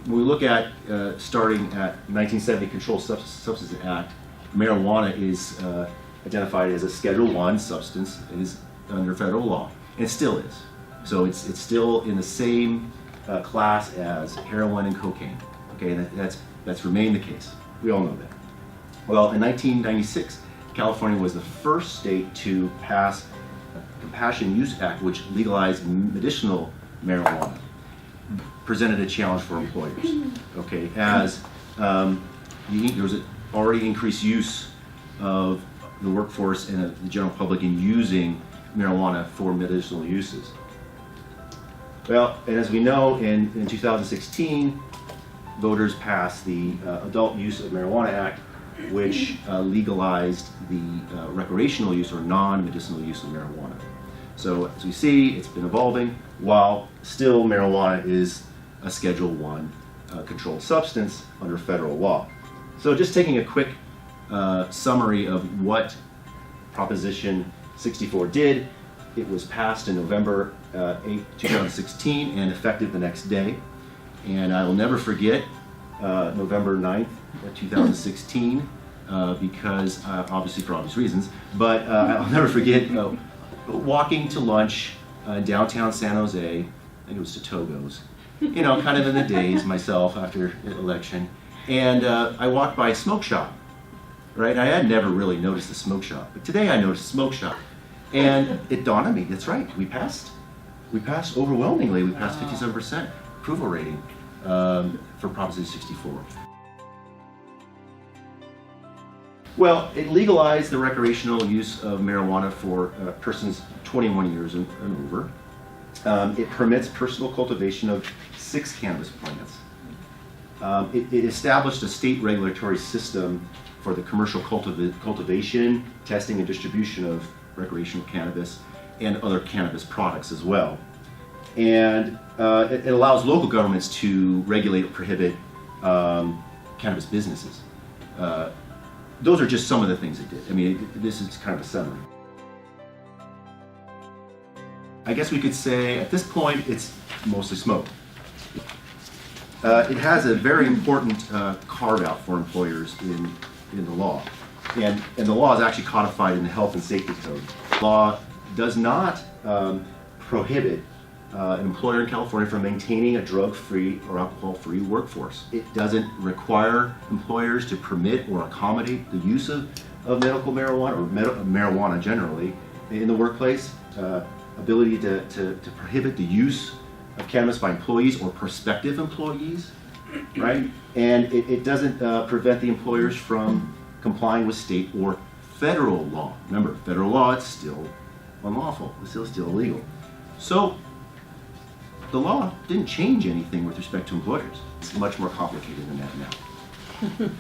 When we look at starting at 1970 Controlled Substances Act, marijuana is identified as a Schedule I substance. It is under federal law, and it still is. So it's still in the same class as heroin and cocaine. Okay, and that's remained the case. We all know that. Well, in 1996, California was the first state to pass a Compassionate Use Act, which legalized medicinal marijuana. Presented a challenge for employers. Okay, as there was already increased use of the workforce and the general public in using marijuana for medicinal uses. Well, and as we know, in 2016, voters passed the Adult Use of Marijuana Act, which legalized the recreational use or non-medicinal use of marijuana. So as we see, it's been evolving, while still marijuana is a Schedule I controlled substance under federal law. So just taking a quick summary of what Proposition 64 did. It was passed in November 8, 2016 and effective the next day. And I will never forget November 9th, 2016 because obviously for obvious reasons, but I'll never forget walking to lunch in downtown San Jose. I think it was to Togo's, you know, kind of in the days myself after the election. And I walked by a smoke shop, right? I had never really noticed the smoke shop, but today I noticed a smoke shop. And it dawned on me, that's right, we passed overwhelmingly, we passed 57% approval rating for Proposition 64. Well, it legalized the recreational use of marijuana for persons 21 years and over. It permits personal cultivation of 6 cannabis plants. It established a state regulatory system for the commercial cultivation, testing, and distribution of recreational cannabis and other cannabis products as well. And it allows local governments to regulate or prohibit cannabis businesses. Those are just some of the things it did. I mean, this is kind of a summary. I guess we could say at this point it's mostly smoke. It has a very important carve-out for employers in the law. And the law is actually codified in the Health and Safety Code. The law does not prohibit an employer in California from maintaining a drug-free or alcohol-free workforce. It doesn't require employers to permit or accommodate the use of medical marijuana or marijuana generally in the workplace. Ability to prohibit the use of cannabis by employees or prospective employees, right? And it doesn't prevent the employers from complying with state or federal law. Remember, federal law, it's still unlawful, it's still illegal. So the law didn't change anything with respect to employers. It's much more complicated than that now.